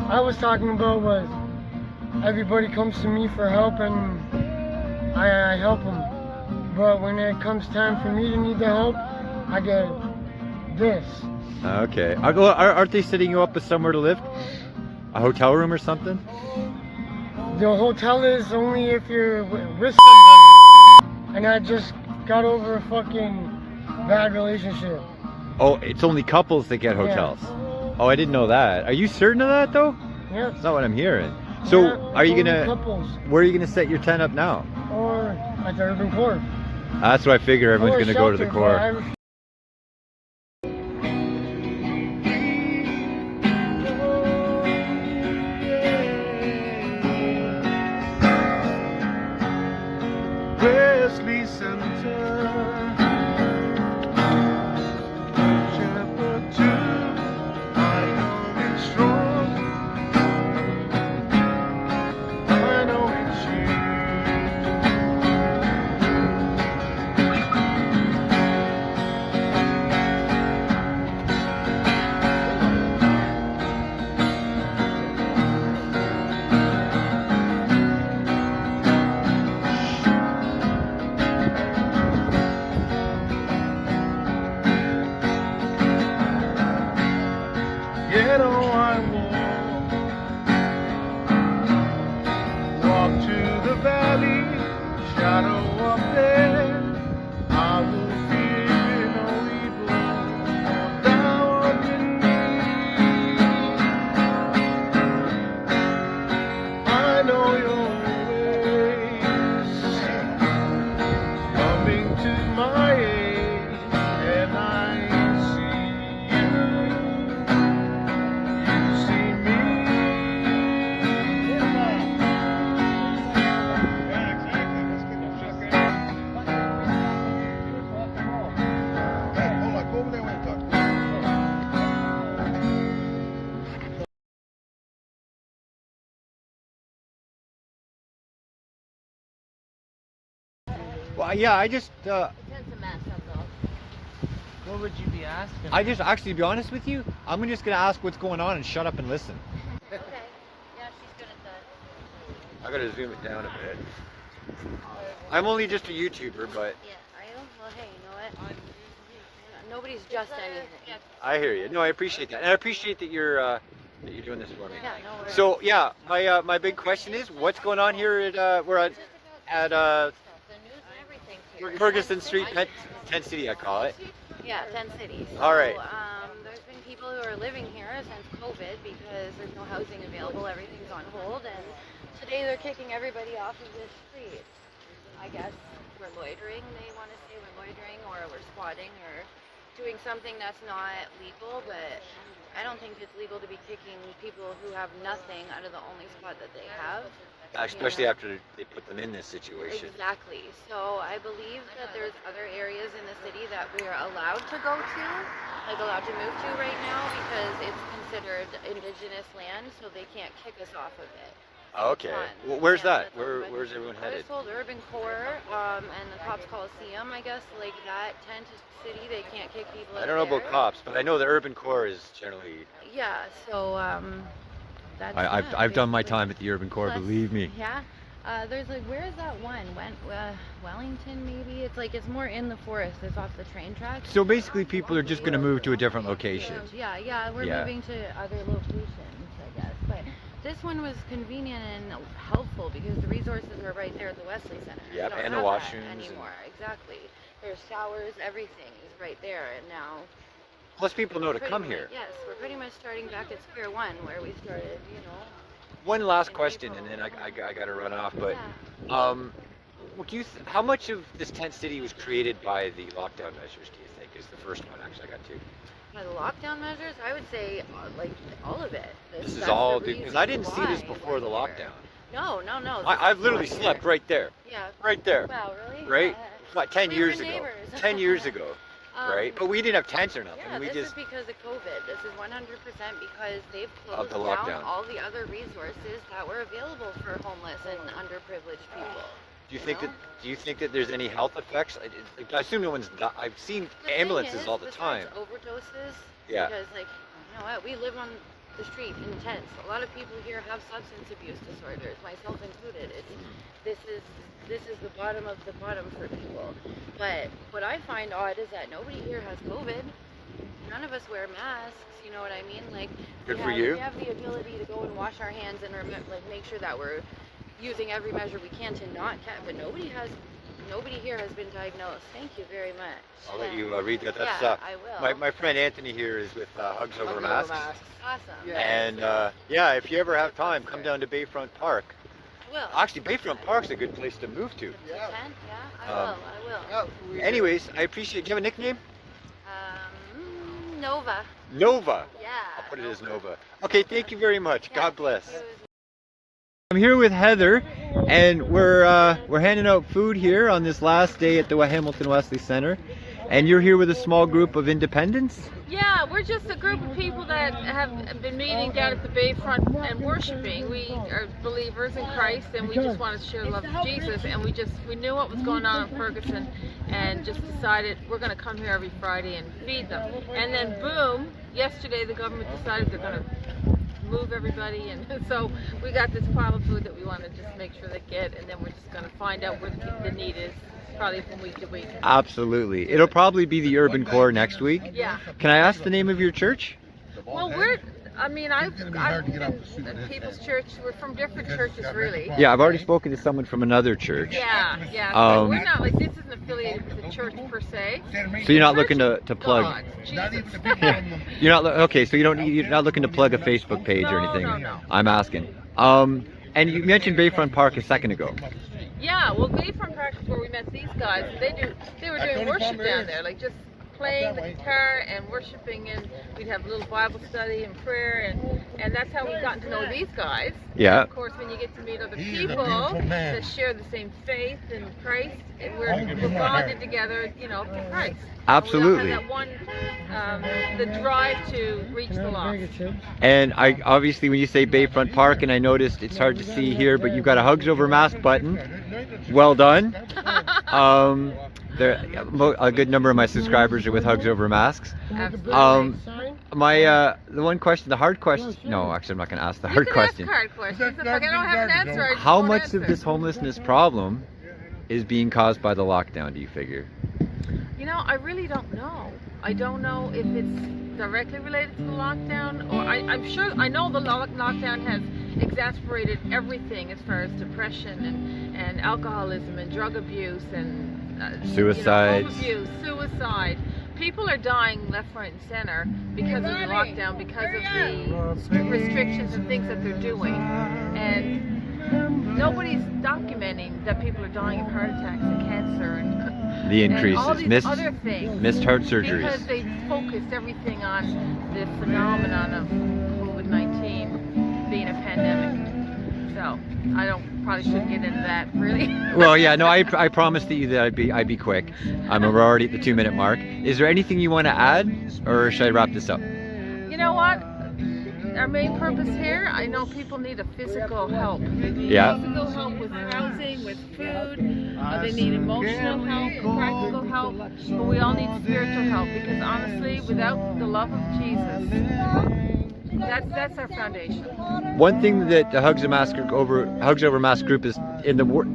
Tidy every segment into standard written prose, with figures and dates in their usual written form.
I was talking about was everybody comes to me for help and I help them. But when it comes time for me to need the help, I get this. Okay. Aren't they setting you up with somewhere to live? A hotel room or something? The hotel is only if you're with somebody. And I just got over a fucking bad relationship. Oh, it's only couples that get hotels. Yeah. Oh, I didn't know that. Are you certain of that though? Yes. That's not what I'm hearing. So, Yeah, are you only gonna? couples. Where are you gonna set your tent up now? Or at the urban core. That's what I figure. Everyone's Or gonna go to the shelter, core. Wesley Center, Shepherd too, I know it's strong, I know it's you. Yet I walk to the valley, shadow up there. I will fear no evil, for thou art with me. I know your ways, coming to my aid, and I see you. You see me. Yeah, exactly. Let's get them shut down. Hey, hold on. Go over there and talk. Well, yeah, I just, It's a mess, that's all. What would you be asking? actually, to be honest with you, I'm just gonna ask what's going on and shut up and listen. Okay. Yeah, she's good at that. I gotta zoom it down a bit. I'm only just a YouTuber, but Yeah, are you? Well, hey, you know what? Nobody's just anything. I hear you. No, I appreciate that, and I appreciate that you're doing this for me. Yeah, no worries. So yeah, my big question is, what's going on here at we're at The news and everything here. Ferguson Street, Tent City, I call it. Yeah, 10 cities. All right. So, there's been people who are living here since COVID because there's no housing available. Everything's on hold, and today they're kicking everybody off of this street. I guess we're loitering. They want to say we're loitering, or we're squatting, or doing something that's not legal. But I don't think it's legal to be kicking people who have nothing out of the only spot that they have. Especially after they put them in this situation. Exactly. So I believe that there's other areas in the city that we are allowed to go to, like allowed to move to right now, because it's considered indigenous land, so they can't kick us off of it. Okay. Well, where's that? Where's everyone I headed? was told Urban Core and the Cops Coliseum, I guess, like that tent city, they can't kick people out I don't know there. about cops, but I know the urban core is generally. Yeah, so that's I've done my basically. time at the urban core, Plus, believe me. Yeah. There's like, where is that one? Wellington, maybe? It's more in the forest. It's off the train tracks. So basically, people are just going to move to a different location. Yeah, we're Yeah. moving to other locations, I guess. But this one was convenient and helpful because the resources are right there at the Wesley Center. We Yep, don't and the have washrooms that and- anymore. Exactly. There's showers, everything is right there, and now. Plus, people know to pretty come much- here. Yes, we're pretty much starting back at square one where we started. One last question, and then I got to run off. But Yeah. what do you how much of this tent city was created by the lockdown measures? Do you think is the first one? Actually, I got two. By the lockdown measures, I would say like all of it. This is that's all the because I reason didn't see this why before the we're here. lockdown. No. I've literally this is slept here. right there, Yeah. right there, Wow, really? right? What, 10 We years were ago? neighbors. 10 years ago, right? But we didn't have tents or nothing. Yeah, We this just is because of COVID. This is 100% because they've Of closed the down lockdown. all the other resources that were available for homeless and underprivileged people. Do you think know? that there's any health effects? I assume no one's. I've seen The thing ambulances is, all the besides time. Overdoses. Yeah. Because, like, you know what? We live on the street in tents. A lot of people here have substance abuse disorders, myself included. This is the bottom of the bottom for people. But what I find odd is that nobody here has COVID. None of us wear masks. You know what I mean? Like, Good for you. We have the ability to go and wash our hands and make sure that we're using every measure we can to not catch. But nobody here has been diagnosed. Thank you very much. I'll let you read that. That's, yeah, I will. My friend Anthony here is with Hugs Over Masks. Awesome. Yeah. And yeah, if you ever have time, come down to Bayfront Park. I will. Actually, Bayfront Park's a good place to move to. Yeah. Tent? Yeah, I will. Anyways, I appreciate. Do you have a nickname? Nova. Nova. Yeah. I'll put it as Nova. Okay, thank you very much. Yeah, God bless. thank you. I'm here with Heather, and we're handing out food here on this last day at the Hamilton Wesley Center. And you're here with a small group of independents? Yeah, we're just a group of people that have been meeting down at the Bayfront and worshiping. We are believers in Christ, and we just want to share the love of Jesus. And we knew what was going on in Ferguson, and just decided we're going to come here every Friday and feed them. And then boom, yesterday the government decided they're going to move everybody, and so we got this pile of food that we want to just make sure they get, and then we're just going to find out where the need is, probably from week to week. Absolutely. It'll probably be the Urban Core next week. Yeah. Can I ask the name of your church? Well, I've been at People's Church. We're from different churches, really. Yeah, I've already spoken to someone from another church. Yeah. So we're not like, this isn't affiliated with the church per se. So you're not looking to plug. God, Jesus. You're not okay. So you're not looking to plug a Facebook page or anything. No. I'm asking. And you mentioned Bayfront Park a second ago. Yeah, well, Bayfront Park is where we met these guys. They were doing worship down there, like just playing the guitar and worshiping, and we'd have a little Bible study and prayer, and that's how we've gotten to know these guys. Yeah. And of course, when you get to meet other people that share the same faith in Christ, and we're bonded together, for Christ. Absolutely. We all have that one, the drive to reach the lost. And I obviously, when you say Bayfront Park, and I noticed it's hard to see here, but you've got a Hugs Over Mask button. Well done. A good number of my subscribers are with Hugs Over Masks. The one question, the hard question. No, actually, I'm not going to ask the hard question. Ask hard questions. If I don't have an answer, I just How won't much answer. of this homelessness problem is being caused by the lockdown, do you figure? I really don't know. I don't know if it's directly related to the lockdown, or I'm sure, I know the lockdown has exacerbated everything as far as depression and alcoholism and drug abuse and Suicides. home abuse, suicide. People are dying left, right, and center because of the lockdown, because of the restrictions and things that they're doing. And nobody's documenting that people are dying of heart attacks and cancer and The and all increases, these other things. missed heart surgeries. Because they focused everything on the phenomenon of COVID-19 being a pandemic. So I probably shouldn't get into that, really. Well, yeah, no, I promised you that I'd be quick. We're already at the 2-minute mark. Is there anything you want to add, or should I wrap this up? You know what? Our main purpose here, I know people need a physical help. They need Yeah. physical help with housing, with food. They need emotional help, practical help. But we all need spiritual help, because honestly, without the love of Jesus, that's our foundation. One thing that the Hugs Over Mask group is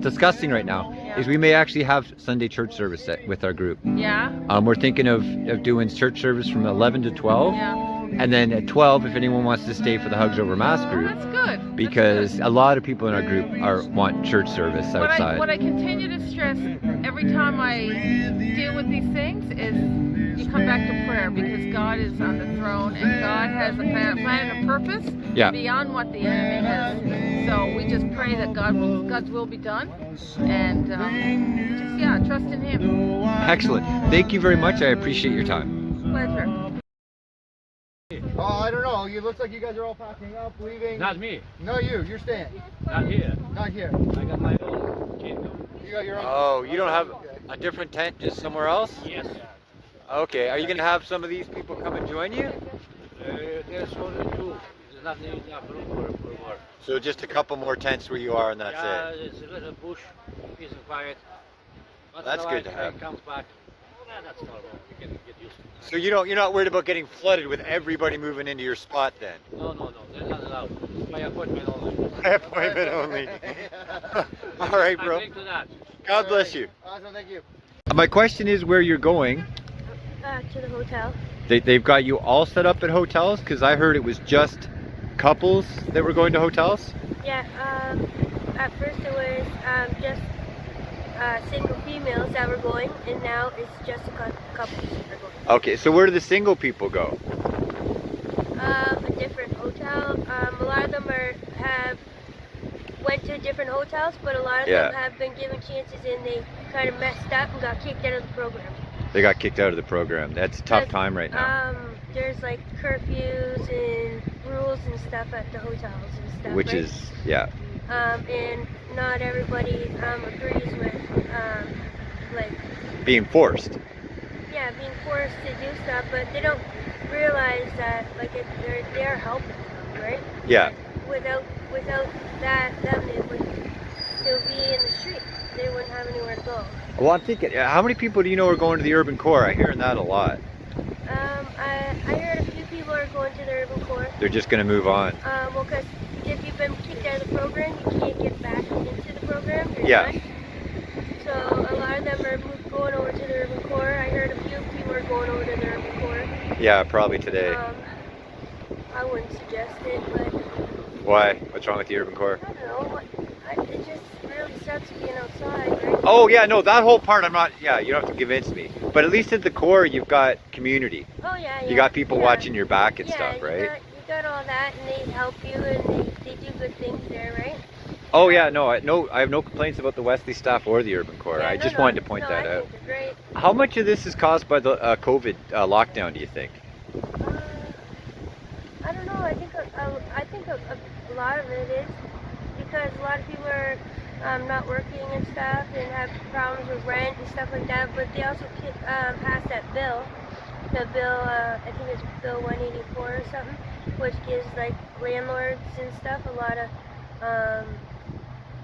discussing right now is we may actually have Sunday church service with our group. Yeah? We're thinking of doing church service from 11 to 12. Yeah. And then at 12, if anyone wants to stay for the Hugs Over Mask Oh, group. that's good. Because a lot of people in our group want church service outside. What I continue to stress every time I deal with these things is you come back to prayer, because God is on the throne and God has a plan and a purpose beyond what the enemy has. So we just pray that God's will be done, and trust in Him. Excellent. Thank you very much. I appreciate your time. Pleasure. Oh, I don't know. It looks like you guys are all packing up, leaving. Not me. No, you're staying. Not here. Not here. I got my own kingdom. You got your own. Oh, you don't have a different tent just somewhere else? Yes. Okay. Are you going to have some of these people come and join you? There's only two. There's not enough room for more. So just a couple more tents where you are, and that's Yeah, it. it's a little bush, peace and quiet. Once That's in a while, good to have. train comes back. That's normal. You can get used to it. So you're not worried about getting flooded with everybody moving into your spot then? No. They're not allowed. It's by appointment only. Appointment only. All right, I bro. agree to that. God bless you. Awesome, thank you. My question is where you're going. To the hotel. They've got you all set up at hotels? Because I heard it was just couples that were going to hotels? Yeah, at first it was just single females that were going, and now it's just couples that are going. Okay, so where do the single people go? A different hotel. A lot of them went to different hotels, but a lot of them have been given chances and they kind of messed up and got kicked out of the program. They got kicked out of the program. That's a tough time right now. There's like curfews and rules and stuff at the hotels and stuff. Which right? is, yeah. And not everybody agrees with like Being forced. being forced to do stuff, but they don't realize that like they're helping them, right? Yeah. Without them they would be in the street. They wouldn't have anywhere to go. Well, I'm thinking, how many people do you know are going to the Urban Core? I'm hearing that a lot. I heard a few people are going to the Urban Core. They're just going to move on. Well, because if you've been kicked out of the program, you can't get back into the program. You're Yeah. done. So a lot of them are going over to the Urban Core. I heard a few people are going over to the Urban Core. Yeah, probably today. I wouldn't suggest it, but Why? What's wrong with the Urban Core? I don't know. It just really sucks being outside, right? Oh, yeah, no, that whole part I'm not, you don't have to convince me. But at least at the core, you've got community. Oh yeah. You got people watching your back and stuff, right? You got all that, and they help you, and they do good things there, right? Oh, yeah, no, I have no complaints about the Wesley staff or the Urban Core. Yeah, I just wanted to point that I out. think they're great. How much of this is caused by the COVID lockdown, do you think? I don't know. I think a lot of it is because a lot of people are not working and stuff and have problems with rent and stuff like that. But they also passed that bill. The bill, I think it's Bill 184 or something, which gives like landlords and stuff a lot of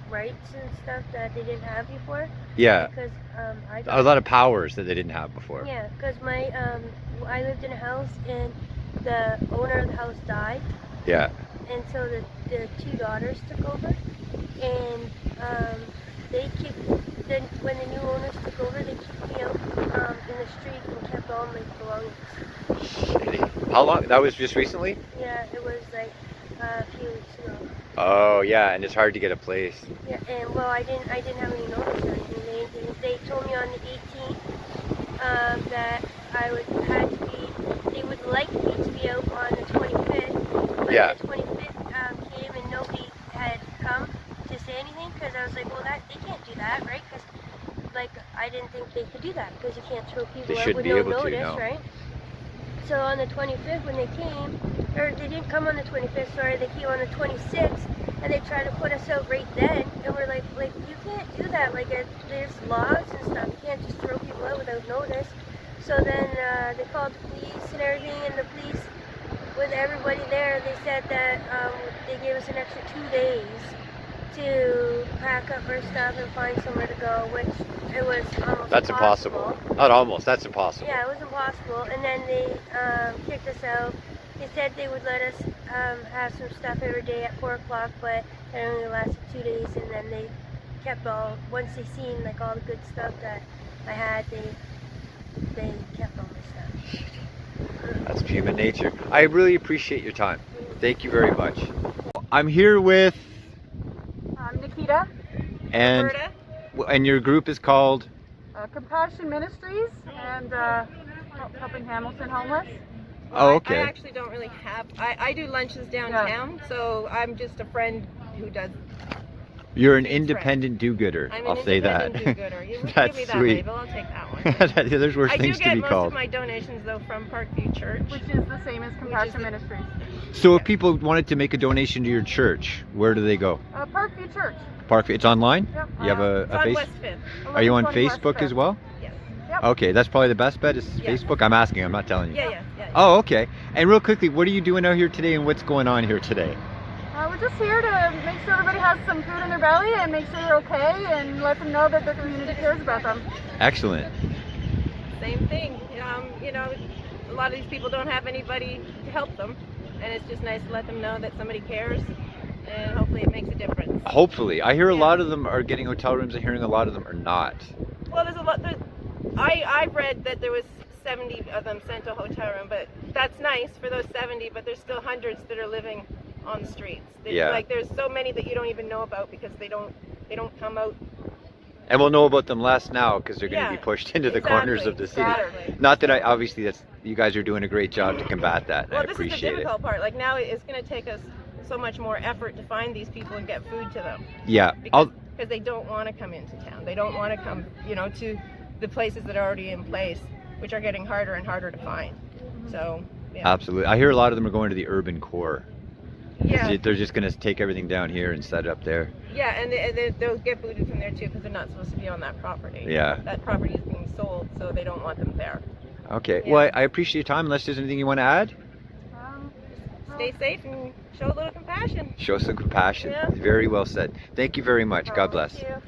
rights and stuff that they didn't have before. Yeah. Because A lot of powers that they didn't have before. Yeah, because I lived in a house and the owner of the house died, Yeah. and so the two daughters took over, and when the new owners took over, they kicked me out in the street and kept all my belongings. Shitty. How long? That was just recently? Yeah, it was like a few weeks ago. Oh, yeah, and it's hard to get a place. Yeah, and well, I didn't have any notice or anything. They told me on the 18th that they would like me to be out on the 25th. But Yeah. the 25th came and nobody had come to say anything because I was like, well, they can't do that, right? Because like I didn't think they could do that because you can't throw people They out shouldn't with be no able to, notice, no. right? So on the 25th when they came, or they didn't come on the 25th, sorry, they came on the 26th, and they tried to put us out right then, and we're like you can't do that, like there's laws and stuff, you can't just throw people out without notice. So then they called the police and everything, and the police, with everybody there, they said that they gave us an extra 2 days to pack up our stuff and find somewhere to go, which it was almost That's impossible. Not almost, that's impossible. Yeah, it was impossible. And then they kicked us out. They said they would let us have some stuff every day at 4 o'clock, but it only lasted 2 days. And then they kept once they seen like all the good stuff that I had, they kept all my stuff. That's human nature. I really appreciate your time. Thank you very much. I'm here with, I'm Nikita, and Alberta, and your group is called? Compassion Ministries, and helping Hamilton homeless. Oh, okay. I actually don't really have. I do lunches downtown, so I'm just a friend who does. You're an independent do-gooder. I'm I'll an say that. independent do-gooder. You That's give me that sweet. label, I'll take that one. There's worse I do things to get be most called. of my donations though from Parkview Church. Which is the same as Compassion Ministries. So if people wanted to make a donation to your church, where do they go? Parkview Church. It's online? Yep. You have It's on face? West Fifth. Are you on 1120 West Facebook as Fifth. well? Yes. Yep. Okay, that's probably the best bet is Yeah. Facebook. I'm asking, I'm not telling you. Yeah. Oh, okay. And real quickly, what are you doing out here today and what's going on here today? We're just here to make sure everybody has some food in their belly and make sure they're okay and let them know that their community cares about them. Excellent. same thing. You know, a lot of these people don't have anybody to help them, and it's just nice to let them know that somebody cares, and hopefully it makes a difference. Hopefully. I hear a Yeah. lot of them are getting hotel rooms. I'm hearing a lot of them are not. Well, there's a lot. I read that there was 70 of them sent to a hotel room, but that's nice for those 70. But there's still hundreds that are living on the streets. Yeah. Like there's so many that you don't even know about because they don't come out. And we'll know about them less now because they're going to Yeah, be pushed into the exactly, corners of the city. exactly. Not that obviously you guys are doing a great job to combat that. Well, I this is the appreciate it. difficult part. Like now, it's going to take us so much more effort to find these people and get food to them. Yeah. Because they don't want to come into town. They don't want to come, you know, to the places that are already in place, which are getting harder and harder to find. So, yeah. Absolutely. I hear a lot of them are going to the urban core. Yeah. They're just going to take everything down here and set it up there. Yeah, and they'll get booted from there too because they're not supposed to be on that property. Yeah. That property is being sold, so they don't want them there. Okay. Yeah. Well, I appreciate your time. Unless there's anything you want to add? Stay safe and show a little compassion. Show some compassion. Yeah. Very well said. Thank you very much. God bless. Thank you.